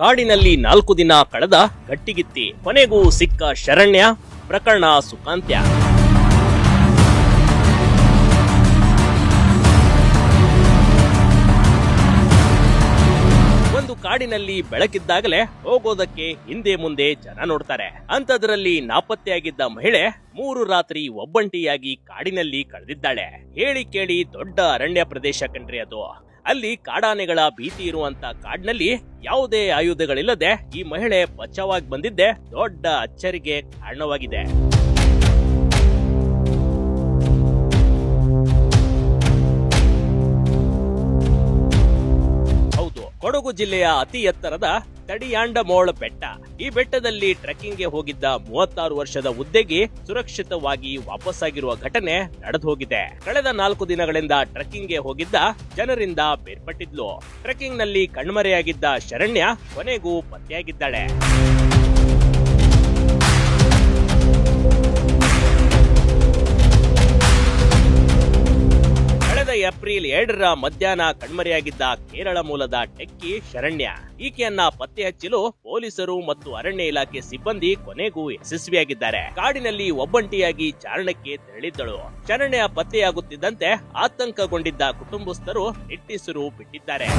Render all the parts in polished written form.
ಕಾಡಿನಲ್ಲಿ 4 ದಿನ ಕಳೆದ ಗಟ್ಟಿಗಿತ್ತಿ, ಕೊನೆಗೂ ಸಿಕ್ಕ ಶರಣ್ಯ, ಪ್ರಕರಣ ಸುಖಾಂತ್ಯ. ಒಂದು ಕಾಡಿನಲ್ಲಿ ಬೆಳಕಿದ್ದಾಗಲೇ ಹೋಗೋದಕ್ಕೆ ಹಿಂದೆ ಮುಂದೆ ಜನ ನೋಡ್ತಾರೆ. ಅಂಥದ್ರಲ್ಲಿ ನಾಪತ್ತೆಯಾಗಿದ್ದ ಮಹಿಳೆ 3 ರಾತ್ರಿ ಒಬ್ಬಂಟಿಯಾಗಿ ಕಾಡಿನಲ್ಲಿ ಕಳೆದಿದ್ದಾಳೆ. ಹೇಳಿ ಕೇಳಿ ದೊಡ್ಡ ಅರಣ್ಯ ಪ್ರದೇಶ ಕಣ್ರಿ ಅದು. ಅಲ್ಲಿ ಕಾಡಾನೆಗಳ ಭೀತಿ ಇರುವಂತ ಕಾಡಿನಲ್ಲಿ ಯಾವುದೇ ಆಯುಧಗಳಿಲ್ಲದೆ ಈ ಮಹಿಳೆ ಬಚಾವಾಗಿ ಬಂದಿದ್ದೆ ದೊಡ್ಡ ಅಚ್ಚರಿಗೆ ಕಾರಣವಾಗಿದೆ. ಹೌದು, ಕೊಡಗು ಜಿಲ್ಲೆಯ ಅತಿ ಎತ್ತರದ ತಡಿಯಾಂಡಮೋಳ ಬೆಟ್ಟ. ಈ ಬೆಟ್ಟದಲ್ಲಿ ಟ್ರೆಕ್ಕಿಂಗ್ಗೆ ಹೋಗಿದ್ದ 36 ವರ್ಷದ ಉದ್ಯೋಗಿ ಸುರಕ್ಷಿತವಾಗಿ ವಾಪಸ್ಸಾಗಿರುವ ಘಟನೆ ನಡೆದು ಹೋಗಿದೆ. ಕಳೆದ 4 ದಿನಗಳಿಂದ ಟ್ರೆಕ್ಕಿಂಗ್ಗೆ ಹೋಗಿದ್ದ ಜನರಿಂದ ಬೇರ್ಪಟ್ಟಿದ್ಲು. ಟ್ರೆಕ್ಕಿಂಗ್ ನಲ್ಲಿ ಕಣ್ಮರೆಯಾಗಿದ್ದ ಶರಣ್ಯ ಕೊನೆಗೂ ಪತ್ತೆಯಾಗಿದ್ದಾಳೆ. ಏಪ್ರಿಲ್ 2ರ ಮಧ್ಯಾಹ್ನ ಕಣ್ಮರೆಯಾಗಿದ್ದ ಕೇರಳ ಮೂಲದ ಟೆಕ್ಕಿ ಶರಣ್ಯ. ಈಕೆಯನ್ನ ಪತ್ತೆ ಹಚ್ಚಲು ಪೊಲೀಸರು ಮತ್ತು ಅರಣ್ಯ ಇಲಾಖೆ ಸಿಬ್ಬಂದಿ ಕೊನೆಗೂ ಯಶಸ್ವಿಯಾಗಿದ್ದಾರೆ. ಕಾಡಿನಲ್ಲಿ ಒಬ್ಬಂಟಿಯಾಗಿ ಚಾರಣಕ್ಕೆ ತೆರಳಿದ್ದಳು. ಶರಣ್ಯ ಪತ್ತೆಯಾಗುತ್ತಿದ್ದಂತೆ ಆತಂಕಗೊಂಡಿದ್ದ ಕುಟುಂಬಸ್ಥರು ನಿಟ್ಟುಸಿರು ಬಿಟ್ಟಿದ್ದಾರೆ.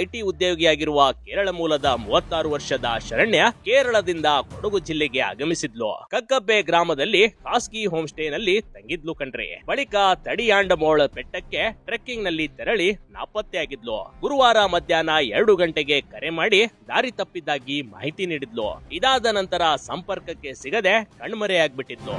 ಐಟಿ ಉದ್ಯೋಗಿಯಾಗಿರುವ ಕೇರಳ ಮೂಲದ 36 ವರ್ಷದ ಶರಣ್ಯ ಕೇರಳದಿಂದ ಕೊಡಗು ಜಿಲ್ಲೆಗೆ ಆಗಮಿಸಿದ್ಲು. ಕಗ್ಗಬ್ಬೆ ಗ್ರಾಮದಲ್ಲಿ ಖಾಸಗಿ ಹೋಮ್ ಸ್ಟೇ ನಲ್ಲಿ ತಂಗಿದ್ಲು ಕಣ್ರಿ. ಬಳಿಕ ತಡಿಯಾಂಡಮೋಳ ಬೆಟ್ಟಕ್ಕೆ ಟ್ರೆಕ್ಕಿಂಗ್ ನಲ್ಲಿ ತೆರಳಿ ನಾಪತ್ತೆಯಾಗಿದ್ಲು. ಗುರುವಾರ ಮಧ್ಯಾಹ್ನ 2 ಗಂಟೆಗೆ ಕರೆ ಮಾಡಿ ದಾರಿ ತಪ್ಪಿದ್ದಾಗಿ ಮಾಹಿತಿ ನೀಡಿದ್ಲು. ಇದಾದ ನಂತರ ಸಂಪರ್ಕಕ್ಕೆ ಸಿಗದೆ ಕಣ್ಮರೆಯಾಗ್ಬಿಟ್ಟಿದ್ಲು.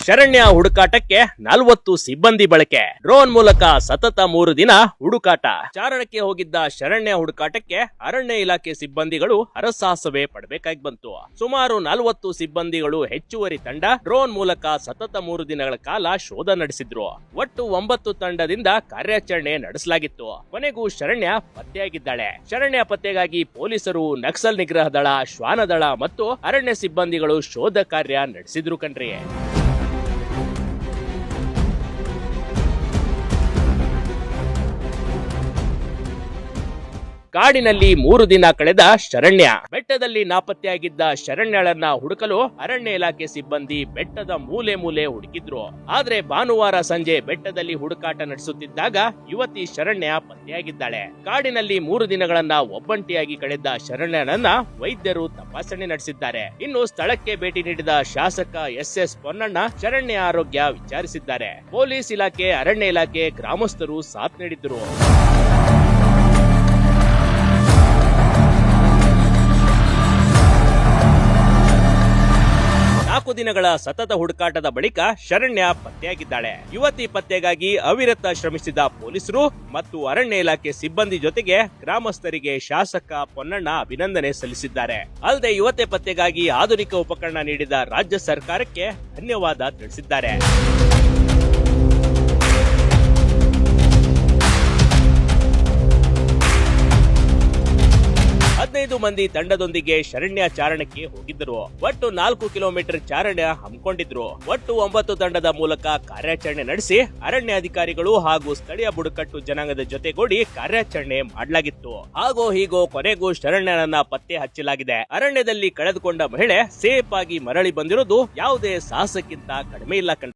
ಶರಣ್ಯ ಹುಡುಕಾಟಕ್ಕೆ 40 ಸಿಬ್ಬಂದಿ ಬಳಕೆ. ಡ್ರೋನ್ ಮೂಲಕ ಸತತ 3 ದಿನ ಹುಡುಕಾಟ. ಚಾರಣಕ್ಕೆ ಹೋಗಿದ್ದ ಶರಣ್ಯ ಹುಡುಕಾಟಕ್ಕೆ ಅರಣ್ಯ ಇಲಾಖೆ ಸಿಬ್ಬಂದಿಗಳು ಹರಸಾಹಸವೇ ಪಡಬೇಕಾಗಿ ಬಂತು. ಸುಮಾರು 40 ಸಿಬ್ಬಂದಿಗಳು ಹೆಚ್ಚುವರಿ ತಂಡ ಡ್ರೋನ್ ಮೂಲಕ ಸತತ 3 ದಿನಗಳ ಕಾಲ ಶೋಧ ನಡೆಸಿದ್ರು. ಒಟ್ಟು 9 ತಂಡದಿಂದ ಕಾರ್ಯಾಚರಣೆ ನಡೆಸಲಾಗಿತ್ತು. ಕೊನೆಗೂ ಶರಣ್ಯ ಪತ್ತೆಯಾಗಿದ್ದಾಳೆ. ಶರಣ್ಯ ಪತ್ತೆಗಾಗಿ ಪೊಲೀಸರು, ನಕ್ಸಲ್ ನಿಗ್ರಹ ದಳ, ಶ್ವಾನ ದಳ ಮತ್ತು ಅರಣ್ಯ ಸಿಬ್ಬಂದಿಗಳು ಶೋಧ ಕಾರ್ಯ ನಡೆಸಿದ್ರು ಕಣ್ರಿ. ಕಾಡಿನಲ್ಲಿ 3 ದಿನ ಕಳೆದ ಶರಣ್ಯ. ಬೆಟ್ಟದಲ್ಲಿ ನಾಪತ್ತೆಯಾಗಿದ್ದ ಶರಣ್ಯಳನ್ನ ಹುಡುಕಲು ಅರಣ್ಯ ಇಲಾಖೆ ಸಿಬ್ಬಂದಿ ಬೆಟ್ಟದ ಮೂಲೆ ಮೂಲೆ ಹುಡುಕಿದ್ರು. ಆದ್ರೆ ಭಾನುವಾರ ಸಂಜೆ ಬೆಟ್ಟದಲ್ಲಿ ಹುಡುಕಾಟ ನಡೆಸುತ್ತಿದ್ದಾಗ ಯುವತಿ ಶರಣ್ಯ ಪತ್ತೆಯಾಗಿದ್ದಾಳೆ. ಕಾಡಿನಲ್ಲಿ 3 ದಿನಗಳನ್ನ ಒಬ್ಬಂಟಿಯಾಗಿ ಕಳೆದ ಶರಣ್ಯನನ್ನ ವೈದ್ಯರು ತಪಾಸಣೆ ನಡೆಸಿದ್ದಾರೆ. ಇನ್ನು ಸ್ಥಳಕ್ಕೆ ಭೇಟಿ ನೀಡಿದ ಶಾಸಕ ಎಸ್ ಪೊನ್ನಣ್ಣ ಶರಣ್ಯ ಆರೋಗ್ಯ ವಿಚಾರಿಸಿದ್ದಾರೆ. ಪೊಲೀಸ್ ಇಲಾಖೆ, ಅರಣ್ಯ ಇಲಾಖೆ, ಗ್ರಾಮಸ್ಥರು ಸಾಥ್ ನೀಡಿದ್ರು. 4 ದಿನಗಳ ಸತತ ಹುಡುಕಾಟದ ಬಳಿಕ ಶರಣ್ಯ ಪತ್ತೆಯಾಗಿದ್ದಾಳೆ. ಯುವತಿ ಪತ್ತೆಗಾಗಿ ಅವಿರತ ಶ್ರಮಿಸಿದ ಪೊಲೀಸರು ಮತ್ತು ಅರಣ್ಯ ಇಲಾಖೆ ಸಿಬ್ಬಂದಿ ಜೊತೆಗೆ ಗ್ರಾಮಸ್ಥರಿಗೆ ಶಾಸಕ ಪೊನ್ನಣ್ಣ ಅಭಿನಂದನೆ ಸಲ್ಲಿಸಿದ್ದಾರೆ. ಅಲ್ಲದೆ ಯುವತಿ ಪತ್ತೆಗಾಗಿ ಆಧುನಿಕ ಉಪಕರಣ ನೀಡಿದ ರಾಜ್ಯ ಸರ್ಕಾರಕ್ಕೆ ಧನ್ಯವಾದ ತಿಳಿಸಿದ್ದಾರೆ. 15 ಮಂದಿ ತಂಡದೊಂದಿಗೆ ಶರಣ್ಯ ಚಾರಣಕ್ಕೆ ಹೋಗಿದ್ದರು. ಒಟ್ಟು 4 ಕಿಲೋಮೀಟರ್ ಚಾರಣ ಹಮ್ಮಿಕೊಂಡಿದ್ರು. ಒಟ್ಟು 9 ತಂಡದ ಮೂಲಕ ಕಾರ್ಯಾಚರಣೆ ನಡೆಸಿ ಅರಣ್ಯ ಅಧಿಕಾರಿಗಳು ಹಾಗೂ ಸ್ಥಳೀಯ ಬುಡಕಟ್ಟು ಜನಾಂಗದ ಜೊತೆಗೂಡಿ ಕಾರ್ಯಾಚರಣೆ ಮಾಡಲಾಗಿತ್ತು. ಹಾಗೋ ಹೀಗೋ ಕೊನೆಗೂ ಶರಣ್ಯನನ್ನ ಪತ್ತೆ ಹಚ್ಚಲಾಗಿದೆ. ಅರಣ್ಯದಲ್ಲಿ ಕಳೆದುಕೊಂಡ ಮಹಿಳೆ ಸೇಫ್ ಆಗಿ ಮರಳಿ ಬಂದಿರೋದು ಯಾವುದೇ ಸಾಹಸಕ್ಕಿಂತ ಕಡಿಮೆ ಇಲ್ಲ.